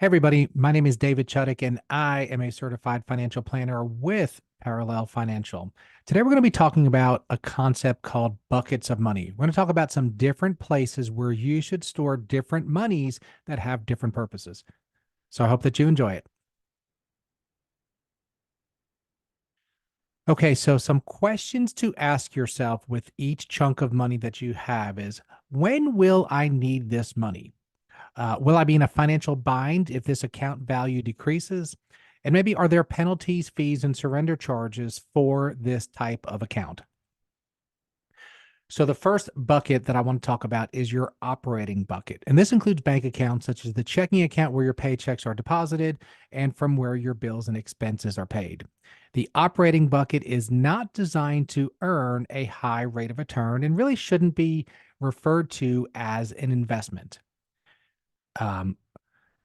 Hey, everybody. My name is David Chuddick, and I am a certified financial planner with Parallel Financial. Today, we're going to be talking about a concept called buckets of money. We're going to talk about some different places where you should store different monies that have different purposes. So I hope that you enjoy it. Okay, so some questions to ask yourself with each chunk of money that you have is when will I need this money? Will I be in a financial bind if this account value decreases? And maybe are there penalties, fees, and surrender charges for this type of account? So, the first bucket that I want to talk about is your operating bucket. And this includes bank accounts such as the checking account where your paychecks are deposited and from where your bills and expenses are paid. The operating bucket is not designed to earn a high rate of return and really shouldn't be referred to as an investment. Um,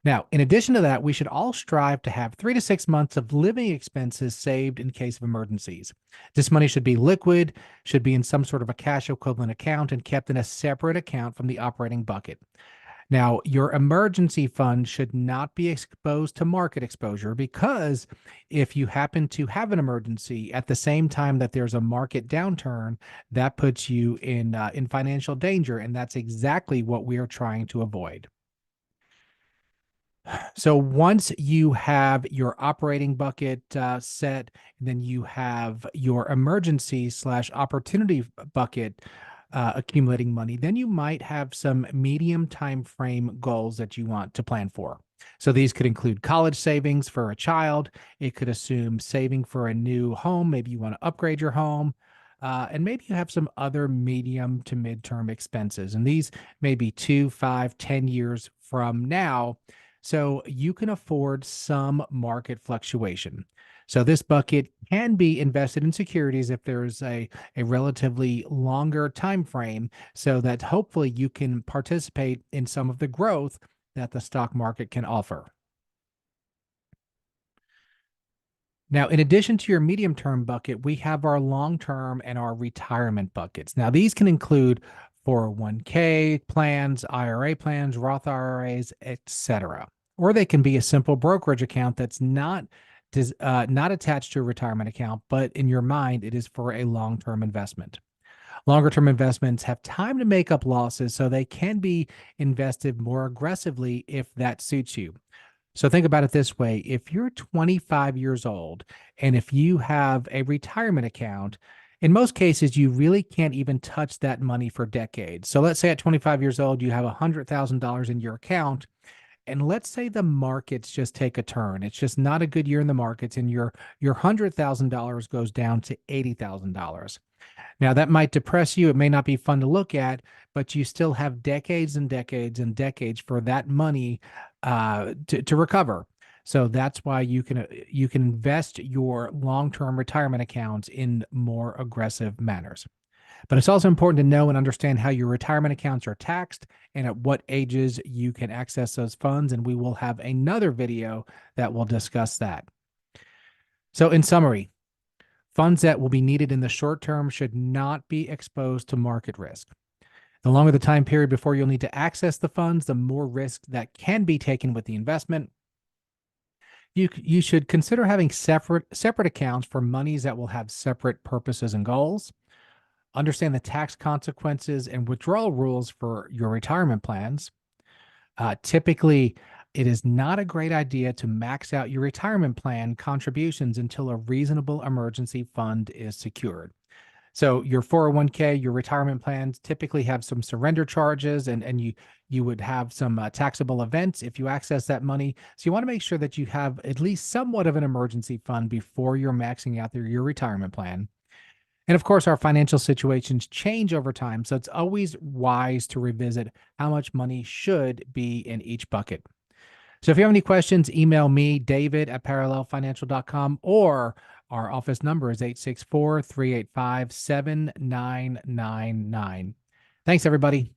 Now, in addition to that, we should all strive to have 3 to 6 months of living expenses saved in case of emergencies. This money should be liquid, should be in some sort of a cash equivalent account, and kept in a separate account from the operating bucket. Now, your emergency fund should not be exposed to market exposure because if you happen to have an emergency at the same time that there's a market downturn, that puts you in financial danger, and that's exactly what we are trying to avoid. So once you have your operating bucket set, then you have your emergency slash opportunity bucket accumulating money. Then you might have some medium time frame goals that you want to plan for. So these could include college savings for a child. It could assume saving for a new home. Maybe you want to upgrade your home. And maybe you have some other medium to midterm expenses. And these may be 2, 5, 10 years from now, so you can afford some market fluctuation. So this bucket can be invested in securities if there's a relatively longer time frame, so that hopefully you can participate in some of the growth that the stock market can offer. Now, in addition to your medium term bucket, we have our long term and our retirement buckets. Now, these can include 401k plans, IRA plans, Roth IRAs, etc. Or they can be a simple brokerage account that's not attached to a retirement account, but in your mind, it is for a long term investment. Longer term investments have time to make up losses, so they can be invested more aggressively if that suits you. So think about it this way. If you're 25 years old and if you have a retirement account, in most cases, you really can't even touch that money for decades. So let's say at 25 years old, you have $100,000 in your account. And let's say the markets just take a turn. It's just not a good year in the markets, and your $100,000 goes down to $80,000. Now, that might depress you. It may not be fun to look at, but you still have decades and decades and decades for that money to recover. So that's why you can invest your long-term retirement accounts in more aggressive manners. But it's also important to know and understand how your retirement accounts are taxed and at what ages you can access those funds. And we will have another video that will discuss that. So, in summary, funds that will be needed in the short term should not be exposed to market risk. The longer the time period before you'll need to access the funds, the more risk that can be taken with the investment. You should consider having separate accounts for monies that will have separate purposes and goals. Understand the tax consequences and withdrawal rules for your retirement plans. Typically, it is not a great idea to max out your retirement plan contributions until a reasonable emergency fund is secured. So your 401k, your retirement plans typically have some surrender charges, and you would have some taxable events if you access that money. So you want to make sure that you have at least somewhat of an emergency fund before you're maxing out your retirement plan. And of course, our financial situations change over time. So it's always wise to revisit how much money should be in each bucket. So if you have any questions, email me, David at parallelfinancial.com, or our office number is 864 385 7999. Thanks, everybody.